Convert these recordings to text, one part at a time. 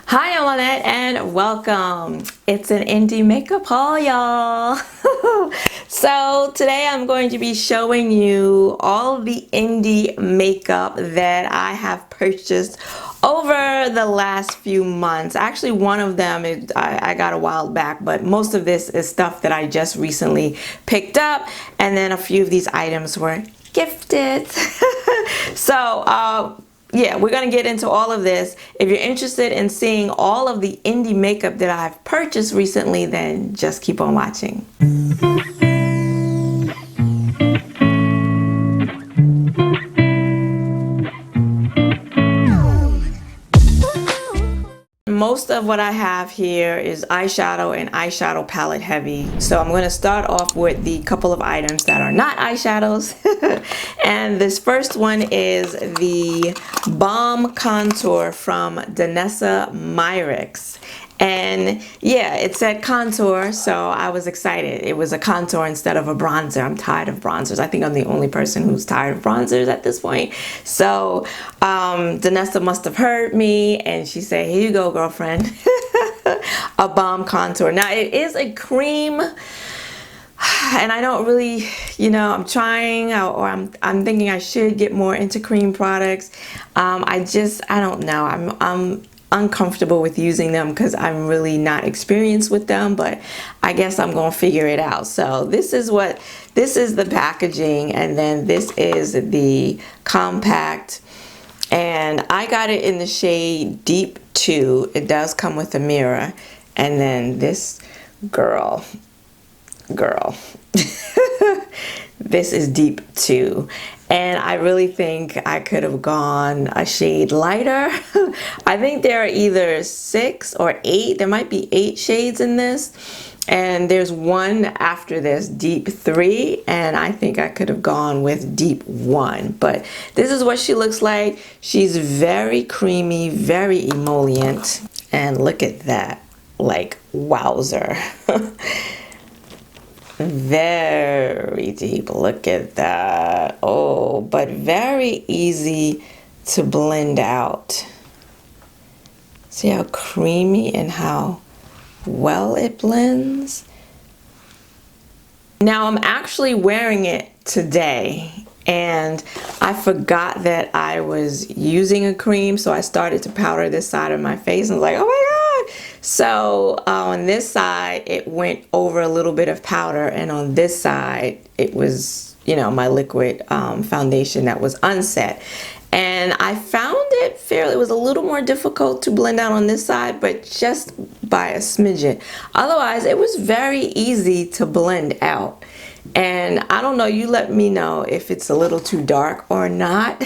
Hi, I'm Lynette and welcome. It's an indie makeup haul, y'all. So today I'm going to be showing you all the indie makeup that I have purchased over the last few months. Actually, one of them I got a while back, but most of this is stuff that I just recently picked up, and then a few of these items were gifted. So yeah, we're gonna get into all of this. If you're interested in seeing all of the indie makeup that I've purchased recently, then just keep on watching. Most of what I have here is eyeshadow and eyeshadow palette heavy. So I'm going to start off with the couple of items that are not eyeshadows. And this first one is the Balm Contour from Danessa Myricks. And yeah, it said contour, so I was excited. It was a contour instead of a bronzer. I'm tired of bronzers. I think I'm the only person who's tired of bronzers at this point. So Danessa must have heard me, and she said, here you go, girlfriend. A balm contour. Now it is a cream, and I don't really, I'm trying, or I'm thinking I should get more into cream products. I don't know. I'm uncomfortable with using them because I'm really not experienced with them, but I guess I'm gonna figure it out. So this is the packaging, and then this is the compact, and I got it in the shade Deep 2. It does come with a mirror, and then this girl this is Deep 2, and I really think I could have gone a shade lighter. I think there are either 6 or 8. There might be 8 shades in this, and there's one after this, Deep 3, and I think I could have gone with Deep 1. But this is what she looks like. She's very creamy, very emollient, and look at that, like wowzer. Very deep. Look at that. Oh, but very easy to blend out. See how creamy and how well it blends? Now I'm actually wearing it today, and I forgot that I was using a cream, so I started to powder this side of my face and was like, oh my God. So on this side, it went over a little bit of powder, and on this side, it was, my liquid foundation that was unset. And I found it it was a little more difficult to blend out on this side, but just by a smidgen. Otherwise, it was very easy to blend out. And I don't know, you let me know if it's a little too dark or not.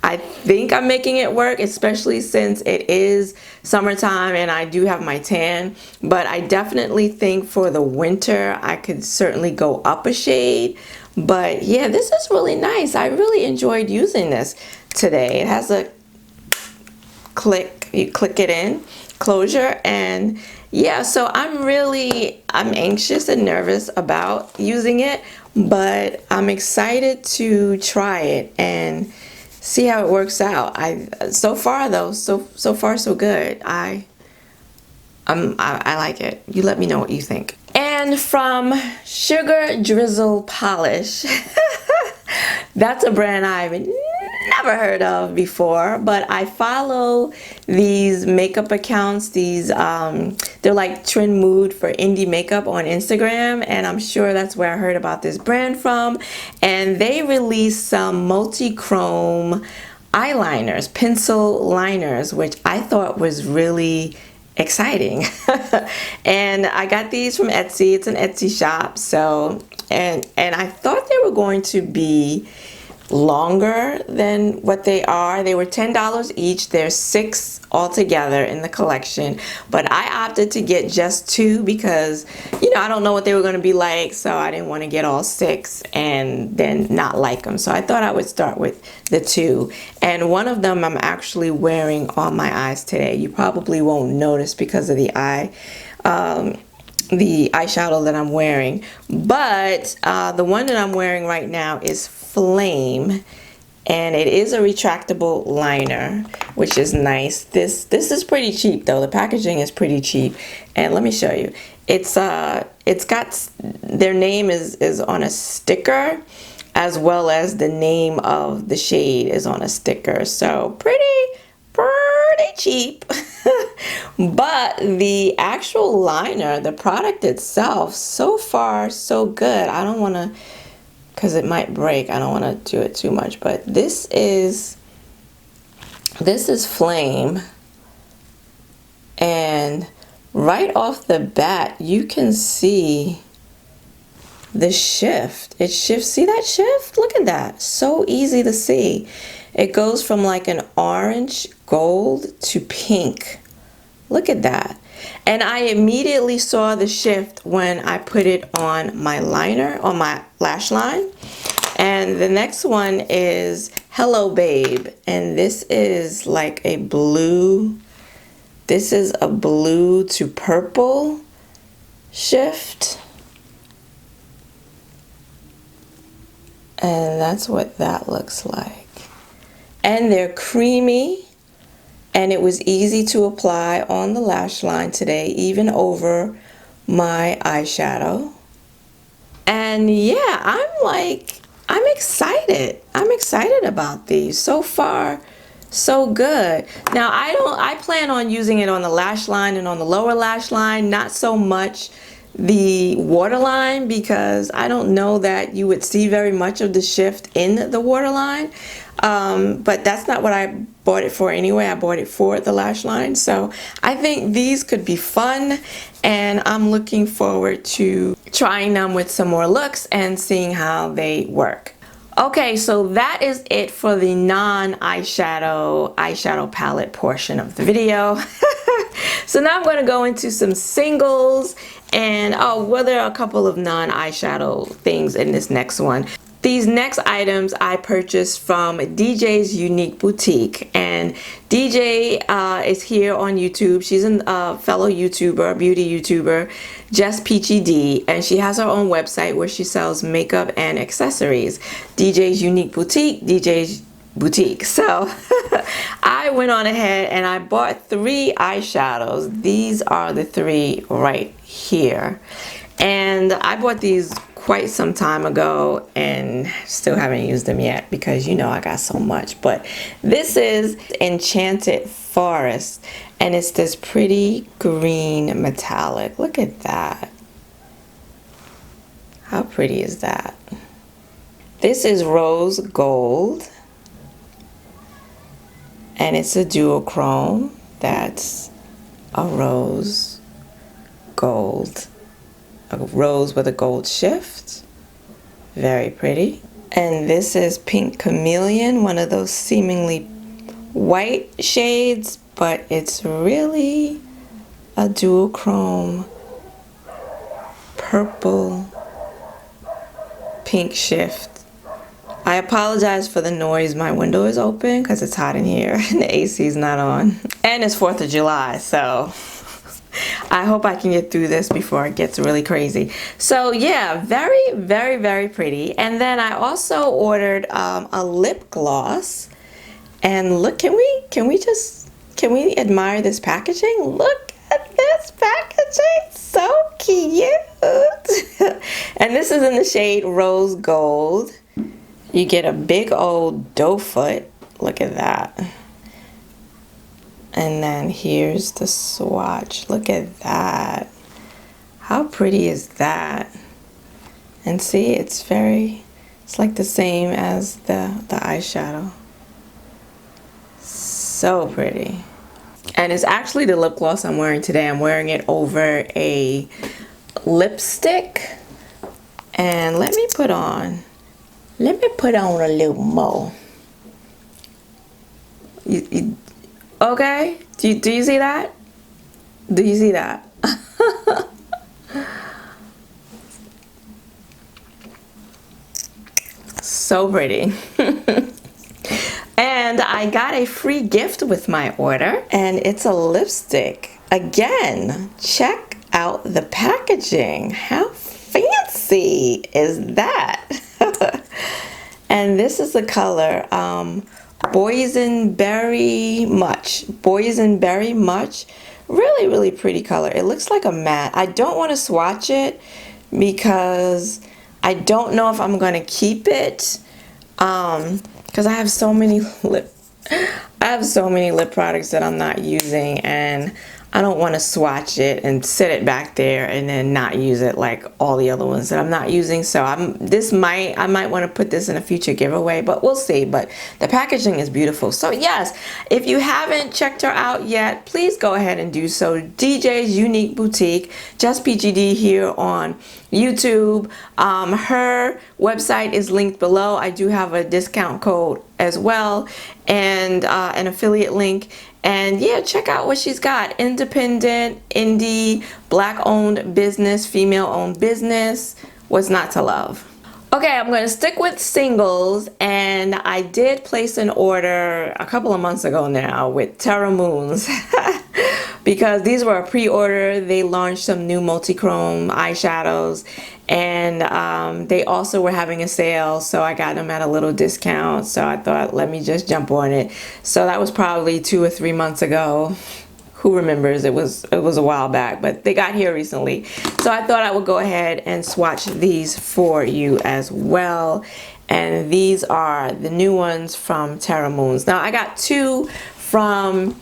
I think I'm making it work, especially since it is summertime and I do have my tan. But I definitely think for the winter, I could certainly go up a shade. But yeah, this is really nice. I really enjoyed using this today. It has a click, you click it in, closure, and yeah, so I'm anxious and nervous about using it, but I'm excited to try it and see how it works out. So far though, so far so good. I like it. You let me know what you think. And from Sugar Drizzle Polish, that's a brand I've never heard of before, but I follow these makeup accounts. They're like Trend Mood for indie makeup on Instagram, and I'm sure that's where I heard about this brand from. And they released some multi-chrome eyeliners, pencil liners, which I thought was really exciting. And I got these from Etsy. It's an Etsy shop. So and I thought they were going to be longer than what they are. They were $10 each. There's 6 altogether in the collection, but I opted to get just 2 because I don't know what they were going to be like, so I didn't want to get all 6 and then not like them. So I thought I would start with the 2, and one of them I'm actually wearing on my eyes today. You probably won't notice because of the eyeshadow that I'm wearing, but the one that I'm wearing right now is Flame, and it is a retractable liner, which is nice. This is pretty cheap though. The packaging is pretty cheap, and let me show you. It's got their name is on a sticker, as well as the name of the shade is on a sticker. So pretty cheap. But the actual liner, the product itself, so far so good. I don't want to, because it might break, I don't want to do it too much, but this is Flame, and right off the bat you can see the shift. It shifts. See that shift? Look at that. So easy to see. It goes from like an orange gold to pink. Look at that. And I immediately saw the shift when I put it on my liner, on my lash line. And the next one is Hello Babe, and this is like a blue, this is a blue to purple shift. And that's what that looks like. And they're creamy, and it was easy to apply on the lash line today, even over my eyeshadow. And yeah, I'm excited. I'm excited about these. So far, so good. Now I plan on using it on the lash line and on the lower lash line, not so much the waterline, because I don't know that you would see very much of the shift in the waterline. But that's not what I bought it for anyway. I bought it for the lash line. So I think these could be fun, and I'm looking forward to trying them with some more looks and seeing how they work. Okay, so that is it for the non-eyeshadow palette portion of the video. So now I'm going to go into some singles, and well, there are a couple of non-eyeshadow things in this next one. These next items I purchased from DJ's Unique Boutique, and DJ is here on YouTube. She's a fellow YouTuber, beauty YouTuber, Just Peachy D, and she has her own website where she sells makeup and accessories. DJ's Unique Boutique, DJ's Boutique. So I went on ahead and I bought 3 eyeshadows. These are the 3 right here, and I bought these quite some time ago and still haven't used them yet because you know I got so much. But this is Enchanted Forest, and it's this pretty green metallic. Look at that. How pretty is that? This is Rose Gold, and it's a duochrome. That's a rose gold, a rose with a gold shift. Very pretty. And this is Pink Chameleon, one of those seemingly white shades, but it's really a duochrome purple pink shift. I apologize for the noise. My window is open because it's hot in here and the AC is not on. And it's 4th of July, so I hope I can get through this before it gets really crazy. So yeah, very pretty. And then I also ordered a lip gloss. And look, can we admire this packaging? Look at this packaging, so cute. And this is in the shade Rose Gold. You get a big old doe foot. Look at that. And then here's the swatch. Look at that. How pretty is that? And see, it's like the same as the eyeshadow. So pretty. And it's actually the lip gloss I'm wearing today. I'm wearing it over a lipstick. And let me put on a little more. Okay, do you see that? Do you see that? So pretty. And I got a free gift with my order, and it's a lipstick. Again, check out the packaging. How fancy is that? And this is the color Boysenberry Much. Boysenberry Much. Really, really pretty color. It looks like a matte. I don't want to swatch it because I don't know if I'm going to keep it. Because I have so many lip products that I'm not using, and I don't want to swatch it and set it back there and then not use it like all the other ones that I'm not using. So I might want to put this in a future giveaway, but we'll see. But the packaging is beautiful. So yes, if you haven't checked her out yet, please go ahead and do so. DJ's Unique Boutique, just PGD here on YouTube. Her website is linked below. I do have a discount code as well, and an affiliate link. And yeah, check out what she's got. Independent, indie, black owned business, female owned business. What's not to love? Okay, I'm going to stick with singles, and I did place an order a couple of months ago now with Terra Moons because these were a pre-order. They launched some new multi-chrome eyeshadows, and they also were having a sale, so I got them at a little discount. So I thought, let me just jump on it. So that was probably 2 or 3 months ago. Who remembers? It was a while back, but they got here recently. So I thought I would go ahead and swatch these for you as well. And these are the new ones from Terra Moons. Now I got 2 from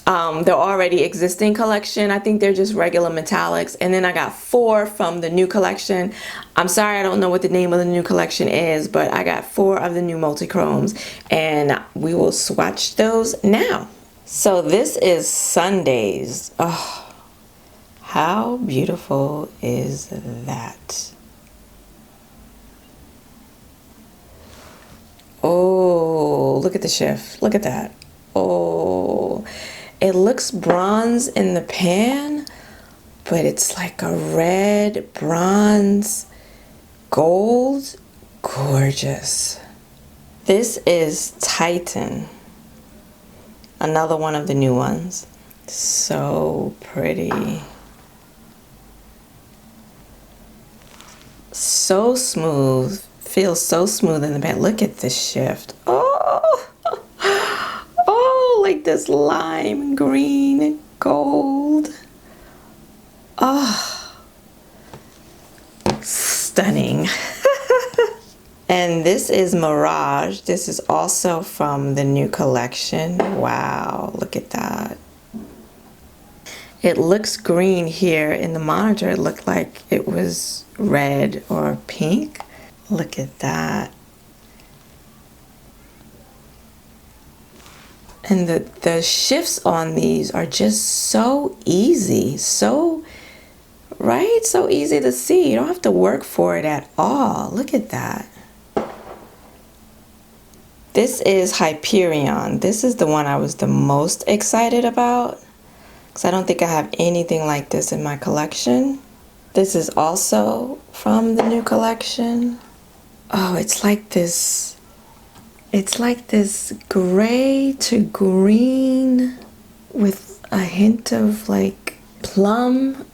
the already existing collection. I think they're just regular metallics. And then I got 4 from the new collection. I'm sorry, I don't know what the name of the new collection is, but I got 4 of the new multi-chromes, and we will swatch those now. So this is Sundays. Oh, how beautiful is that? Oh, look at the shift. Look at that. Oh, it looks bronze in the pan, but it's like a red, bronze, gold. Gorgeous. This is Titan. Another one of the new ones. So pretty. So smooth. Feels so smooth in the pan. Look at this shift. Oh, oh, like this lime green and gold. Oh, stunning. And this is Mirage. This is also from the new collection. Wow, look at that. It looks green here. In the monitor, it looked like it was red or pink. Look at that. And the shifts on these are just so easy. So, right? So easy to see. You don't have to work for it at all. Look at that. This is Hyperion. This is the one I was the most excited about, because I don't think I have anything like this in my collection. This is also from the new collection. Oh, it's like this gray to green with a hint of like plum.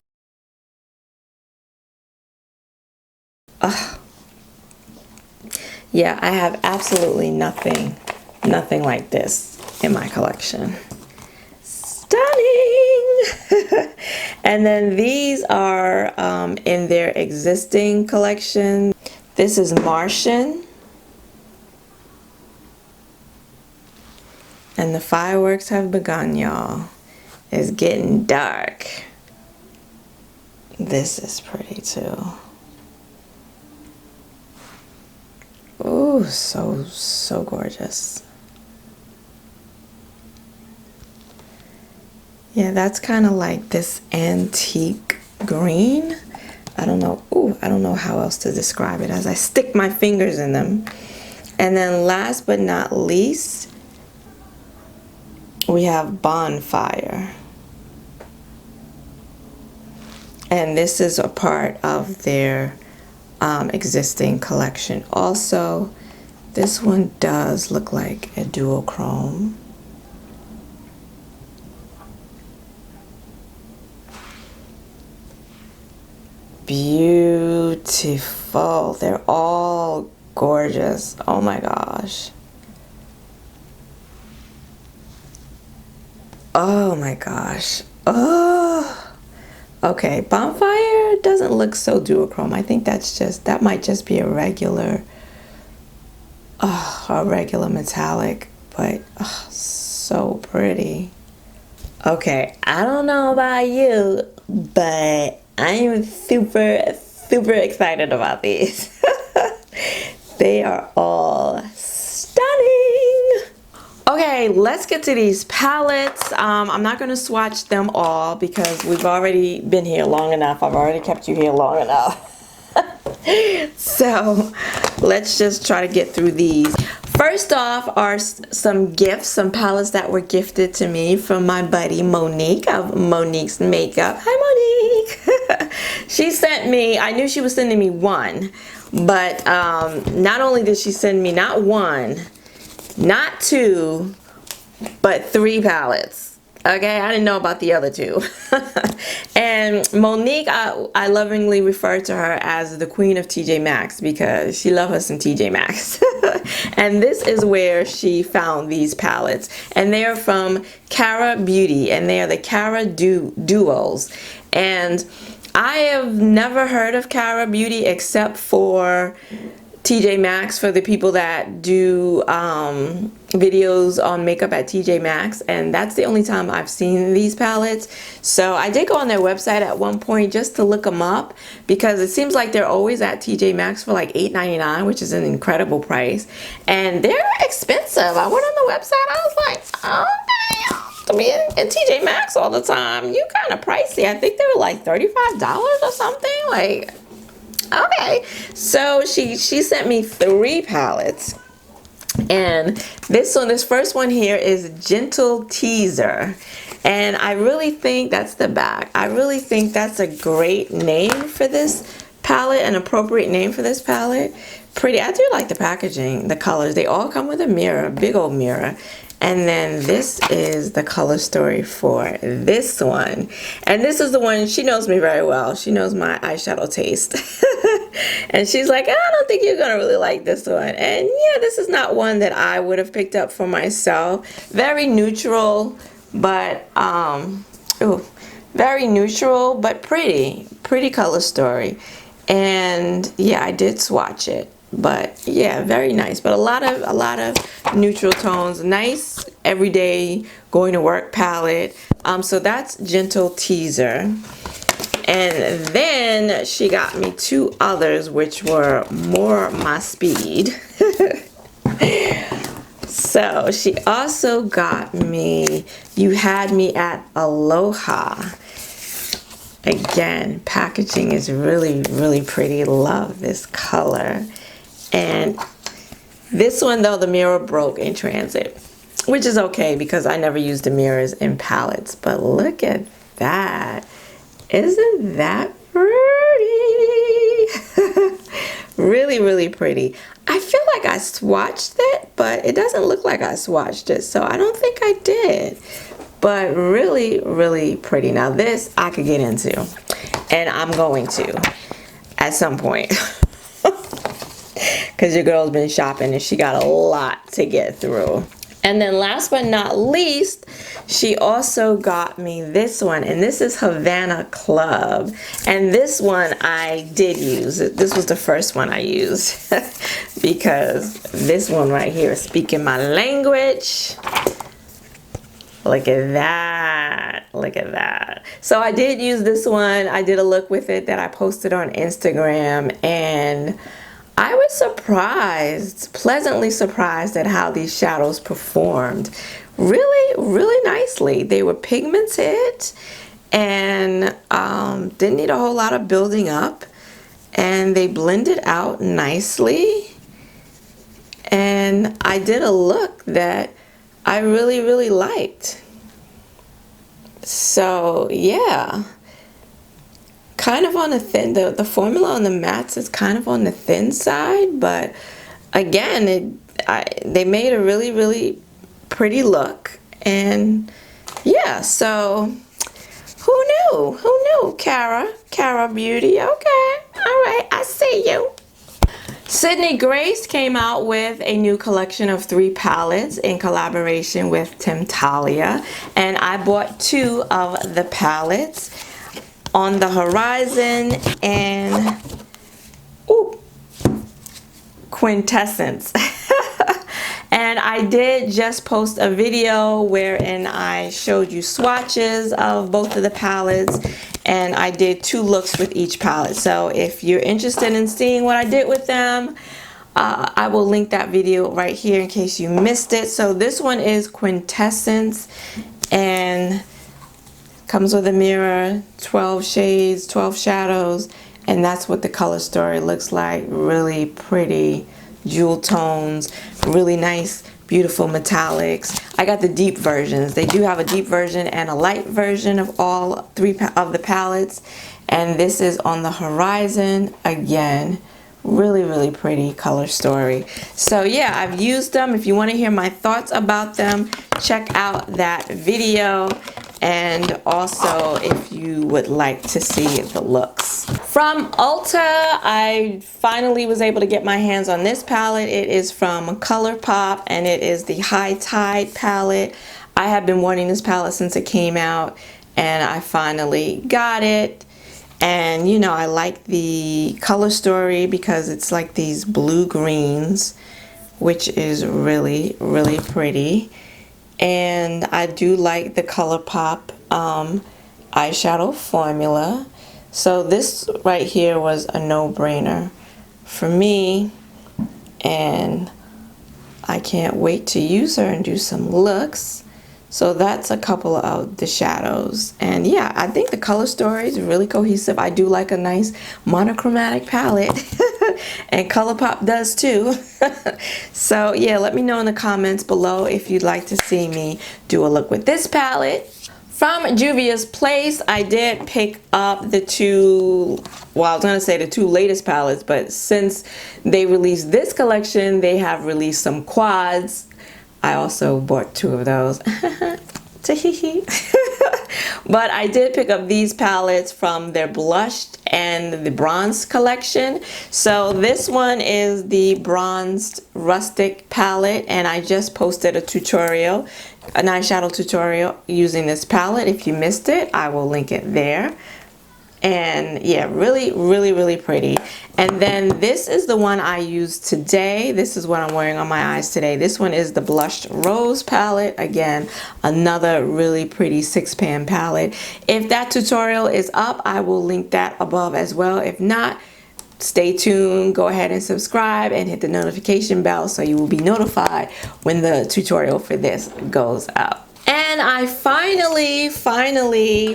Yeah, I have absolutely nothing like this in my collection. Stunning! And then these are in their existing collection. This is Martian. And the fireworks have begun, y'all. It's getting dark. This is pretty too. Oh, so gorgeous. Yeah, that's kind of like this antique green. I don't know. Ooh, I don't know how else to describe it as I stick my fingers in them. And then last but not least, we have Bonfire. And this is a part of their existing collection. Also, this one does look like a dual chrome. Beautiful. They're all gorgeous. Oh my gosh. Oh my gosh. Oh. Okay, Bonfire doesn't look so duochrome. I think that might just be a regular metallic, but oh, so pretty. Okay, I don't know about you, but I am super excited about these. They are all stunning. Okay, let's get to these palettes. I'm not going to swatch them all because we've already been here long enough. I've already kept you here long enough. So let's just try to get through these. First off are some gifts, some palettes that were gifted to me from my buddy Monique of Monique's Makeup. Hi Monique! She sent me, I knew she was sending me one, but not only did she send me not one, not two, but 3 palettes. Okay, I didn't know about the other 2. And Monique, I lovingly refer to her as the queen of TJ Maxx because she loves her some TJ Maxx. And this is where she found these palettes. And they are from Cara Beauty, and they are the Cara Duos. And I have never heard of Cara Beauty except for TJ Maxx, for the people that do videos on makeup at TJ Maxx, and that's the only time I've seen these palettes. So I did go on their website at one point just to look them up because it seems like they're always at TJ Maxx for like $8.99, which is an incredible price, and they're expensive. I went on the website, I was like, okay, to be in TJ Maxx all the time, you kind of pricey. I think they were like $35 or something, like. Okay, so she sent me 3 palettes, and this first one here is Gentle Teaser, and I really think that's the back. I really think that's a great name for this palette, an appropriate name for this palette. Pretty. I do like the packaging, the colors. They all come with a mirror, big old mirror. And then this is the color story for this one. And this is the one, she knows me very well. She knows my eyeshadow taste. And she's like, I don't think you're going to really like this one. And yeah, this is not one that I would have picked up for myself. Very neutral, but, very neutral, but pretty. Pretty color story. And yeah, I did swatch it. But yeah, very nice, but a lot of neutral tones. Nice everyday going to work palette. So that's Gentle Teaser. And then she got me 2 others which were more my speed. So she also got me You Had Me at Aloha. Again, packaging is really pretty. Love this color. And this one though, the mirror broke in transit, which is okay because I never use the mirrors in palettes. But look at that. Isn't that pretty? Really pretty. I feel like I swatched it, but it doesn't look like I swatched it, so I don't think I did. But really pretty. Now this I could get into, and I'm going to at some point. Because your girl's been shopping and she got a lot to get through. And then last but not least, she also got me this one, and this is Havana Club. And this one I did use. This was the first one I used because this one right here is speaking my language. Look at that. Look at that. So I did use this one. I did a look with it that I posted on Instagram, and I was surprised, pleasantly surprised at how these shadows performed. Really nicely. They were pigmented and didn't need a whole lot of building up, and they blended out nicely. And I did a look that I really liked. So yeah. Kind of on the thin, the formula on the mattes is kind of on the thin side, but again, they made a really pretty look. And yeah, so who knew Cara Beauty? Okay, all right, I see you. Sydney Grace came out with a new collection of 3 palettes in collaboration with Temptalia, and I bought 2 of the palettes, On the Horizon and Quintessence. And I did just post a video wherein I showed you swatches of both of the palettes, and I did 2 looks with each palette. So if you're interested in seeing what I did with them, I will link that video right here in case you missed it. So this one is Quintessence and comes with a mirror, 12 shades, 12 shadows, and that's what the color story looks like. Really pretty jewel tones, really nice, beautiful metallics. I got the deep versions. They do have a deep version and a light version of all 3 of the palettes, and this is On the Horizon. Again, really pretty color story. So yeah, I've used them. If you want to hear my thoughts about them, check out that video. And also if you would like to see the looks. From Ulta, I finally was able to get my hands on this palette. It is from ColourPop and it is the High Tide palette. I have been wanting this palette since it came out and I finally got it. And you know, I like the color story because it's like these blue greens, which is really pretty. And I do like the ColourPop eyeshadow formula. So this right here was a no-brainer for me, and I can't wait to use her and do some looks. So that's a couple of the shadows, and yeah, I think the color story is really cohesive. I do like a nice monochromatic palette and ColourPop does too. So yeah, let me know in the comments below if you'd like to see me do a look with this palette. From Juvia's Place, I did pick up the 2, well, I was gonna say the 2 latest palettes, but since they released this collection, they have released some quads. I also bought 2 of those. But I did pick up these palettes from their blushed and the bronzed collection. So this one is the bronzed rustic palette, and I just posted a tutorial, an eyeshadow tutorial using this palette. If you missed it, I will link it there. And yeah, really pretty. And then this is the one I used today. This is what I'm wearing on my eyes today. This one is the Blushed Rose palette. Again, another really pretty 6-pan palette. If that tutorial is up, I will link that above as well. If not, stay tuned, go ahead and subscribe and hit the notification bell so you will be notified when the tutorial for this goes up. And I finally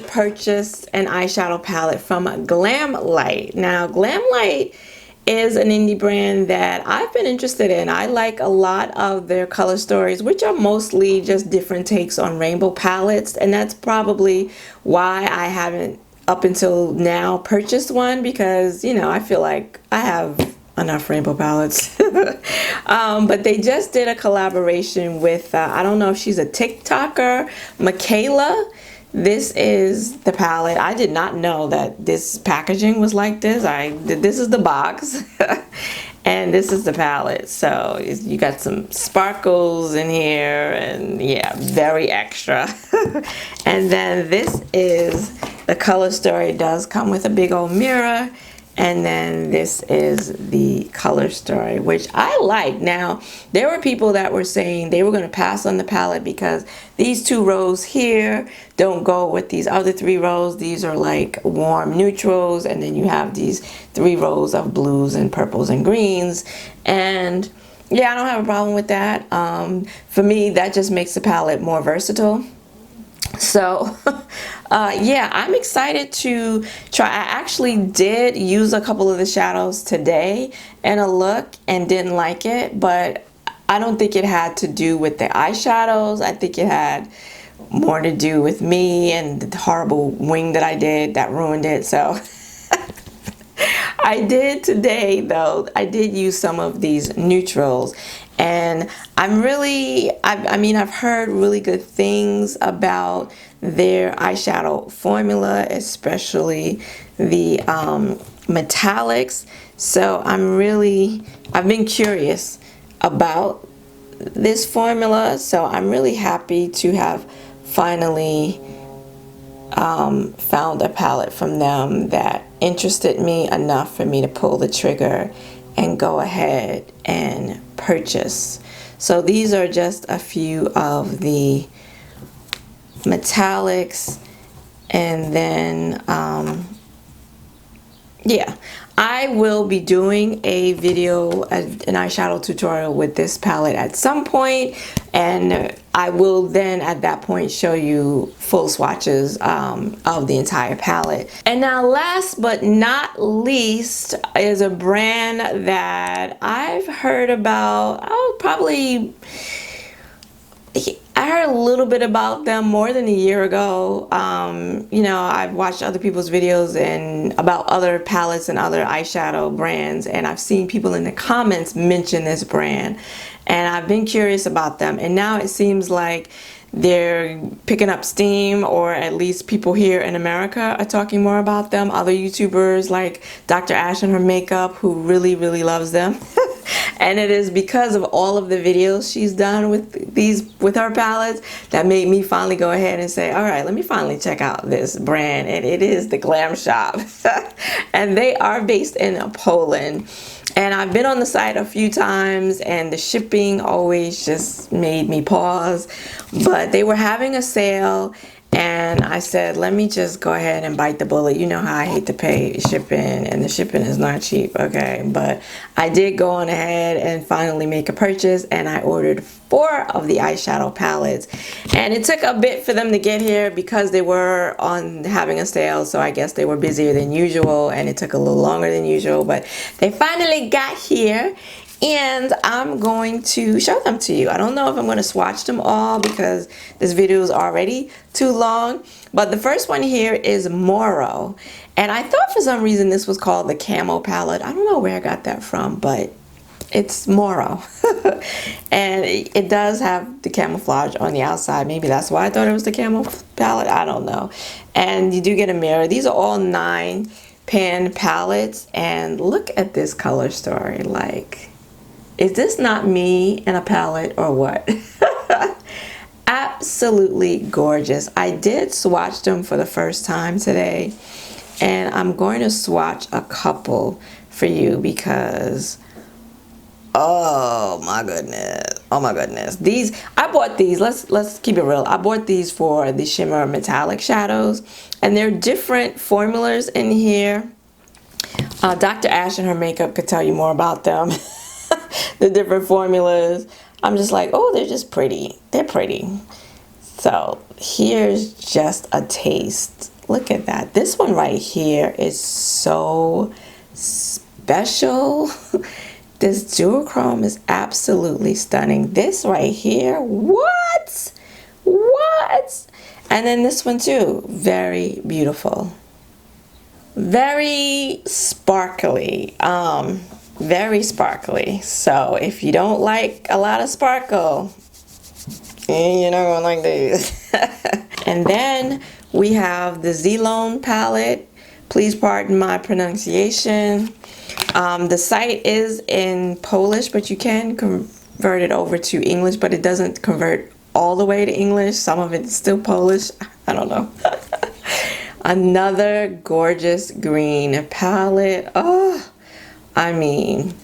purchased an eyeshadow palette from Glamlite. Now, Glamlite is an indie brand that I've been interested in. I like a lot of their color stories, which are mostly just different takes on rainbow palettes, and that's probably why I haven't up until now purchased one, because you know, I feel like I have enough rainbow palettes. But they just did a collaboration with I don't know if she's a TikToker, Michaela. This is the palette. I did not know that this packaging was like this. This is the box and this is the palette. So you got some sparkles in here, and yeah, very extra. And then this is the color story. It does come with a big old mirror. And then this is the color story, which I like. Now, there were people that were saying they were going to pass on the palette because these 2 rows here don't go with these other 3 rows. These are like warm neutrals, and then you have these 3 rows of blues and purples and greens. And yeah, I don't have a problem with that. For me, that just makes the palette more versatile. So yeah, I'm excited to try. I actually did use a couple of the shadows today in a look and didn't like it, but I don't think it had to do with the eyeshadows. I think it had more to do with me and the horrible wing that I did that ruined it. So I did today though, I did use some of these neutrals, and I'm really, I mean, I've heard really good things about their eyeshadow formula, especially the metallics. So I've been curious about this formula, so I'm really happy to have finally found a palette from them that interested me enough for me to pull the trigger and go ahead and purchase. So these are just a few of the metallics, and then yeah, I will be doing a video, an eyeshadow tutorial with this palette at some point, and I will then at that point show you full swatches of the entire palette. And now last but not least is a brand that I've heard about, I heard a little bit about them more than a year ago. You know, I've watched other people's videos and about other palettes and other eyeshadow brands, and I've seen people in the comments mention this brand, and I've been curious about them, and now it seems like they're picking up steam, or at least people here in America are talking more about them. Other YouTubers like Dr. Ash and her makeup, who really loves them. And it is because of all of the videos she's done with her palettes that made me finally go ahead and say, all right, let me finally check out this brand. And it is the Glam Shop. And they are based in Poland. And I've been on the site a few times, and the shipping always just made me pause. But they were having a sale, and I said, let me just go ahead and bite the bullet. You know how I hate to pay shipping, and the shipping is not cheap, okay? But I did go on ahead and finally make a purchase, and I ordered 4 of the eyeshadow palettes. And it took a bit for them to get here because they were having a sale, so I guess they were busier than usual, and it took a little longer than usual, but they finally got here. And I'm going to show them to you. I don't know if I'm going to swatch them all because this video is already too long. But the first one here is Moro. And I thought for some reason this was called the Camo palette. I don't know where I got that from, but it's Moro. And it does have the camouflage on the outside. Maybe that's why I thought it was the Camo palette. I don't know. And you do get a mirror. These are all 9-pan palettes. And look at this color story. Like, is this not me in a palette or what? Absolutely gorgeous. I did swatch them for the first time today, and I'm going to swatch a couple for you because, oh my goodness, these, I bought these, let's keep it real, I bought these for the shimmer metallic shadows, and they're different formulas in here. Dr. Ash and her makeup could tell you more about them. The different formulas. I'm just like, oh, they're just pretty. They're pretty. So here's just a taste. Look at that. This one right here is so special. This duochrome is absolutely stunning. This right here, what? And then this one too, very beautiful. Very sparkly. Very sparkly. So if you don't like a lot of sparkle, you're not gonna like these. And then we have the Zlone palette. Please pardon my pronunciation. The site is in Polish, but you can convert it over to English, but it doesn't convert all the way to English. Some of it's still Polish. I don't know. Another gorgeous green palette. Oh, I mean,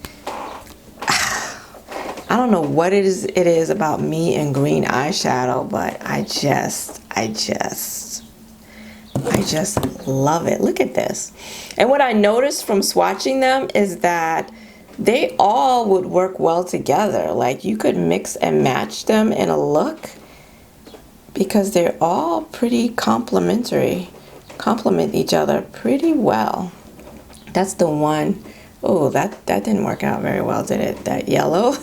I don't know what it is about me and green eyeshadow, but I just love it. Look at this. And what I noticed from swatching them is that they all would work well together. Like, you could mix and match them in a look because they're all pretty complementary, complement each other pretty well. That's the one. Oh, that didn't work out very well, did it? That yellow.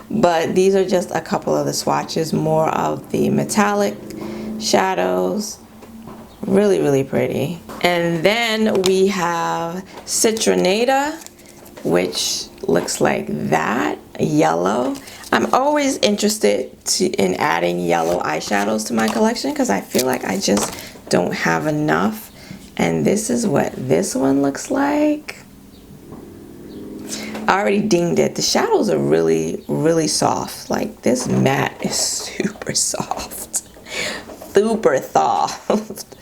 But these are just a couple of the swatches, more of the metallic shadows. Really pretty. And then we have Citronata, which looks like that, yellow. I'm always interested in adding yellow eyeshadows to my collection because I feel like I just don't have enough. And this is what this one looks like. I already dinged it. The shadows are really, really soft. Like this matte is super soft. Super soft.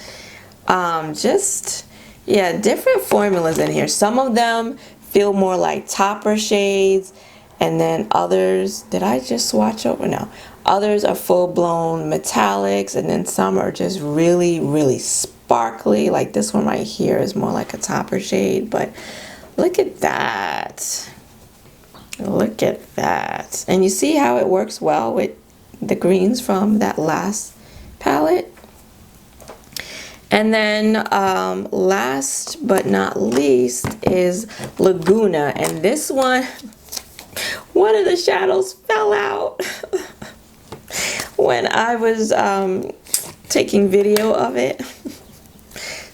Just, yeah, different formulas in here. Some of them feel more like topper shades, and then others, did I just swatch over? No. Others are full-blown metallics, and then some are just really, really sparkly. Like this one right here is more like a topper shade, but look at that. Look at that. And you see how it works well with the greens from that last palette. And then last but not least is Laguna. And this one of the shadows fell out when I was taking video of it.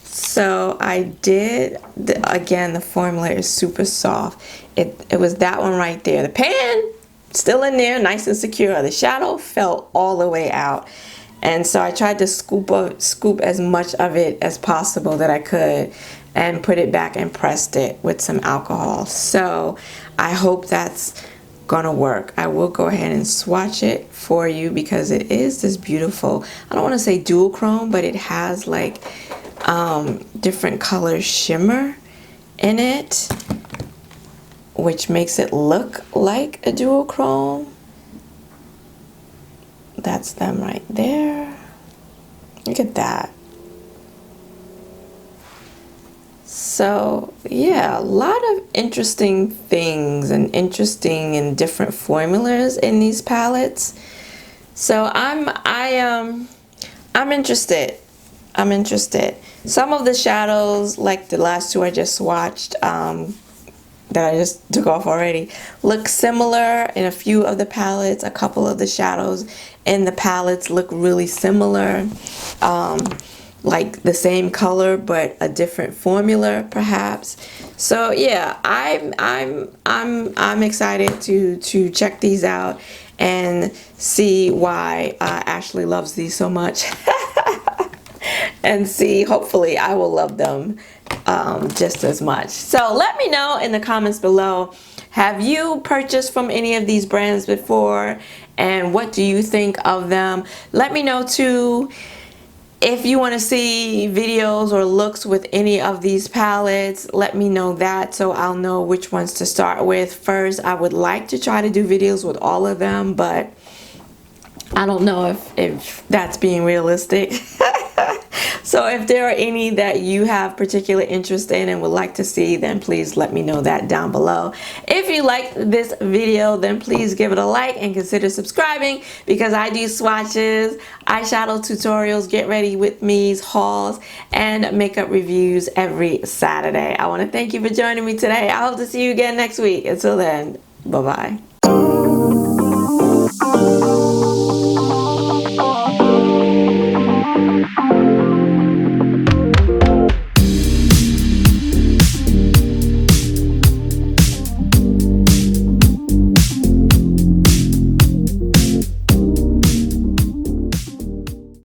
So I did, again, the formula is super soft. It was that one right there. The pan still in there, nice and secure. The shadow fell all the way out. And so I tried to scoop as much of it as possible that I could and put it back and pressed it with some alcohol. So I hope that's gonna work. I will go ahead and swatch it for you because it is this beautiful, I don't want to say dual chrome, but it has like different color shimmer in it, which makes it look like a dual chrome. That's them right there. Look at that. So yeah, a lot of interesting things and interesting and different formulas in these palettes. So I'm interested. I'm interested. Some of the shadows, like the last two I just swatched, that I just took off already, look similar in a few of the palettes. A couple of the shadows in the palettes look really similar, like the same color but a different formula perhaps. So yeah, I'm excited to check these out and see why Ashley loves these so much. And see, hopefully I will love them just as much. So let me know in the comments below, have you purchased from any of these brands before, and what do you think of them? Let me know too if you want to see videos or looks with any of these palettes. Let me know that so I'll know which ones to start with first. I would like to try to do videos with all of them, but I don't know if that's being realistic. So if there are any that you have particular interest in and would like to see, then please let me know that down below. If you liked this video, then please give it a like and consider subscribing, because I do swatches, eyeshadow tutorials, get ready with me's, hauls, and makeup reviews every Saturday. I want to thank you for joining me today. I hope to see you again next week. Until then, bye-bye.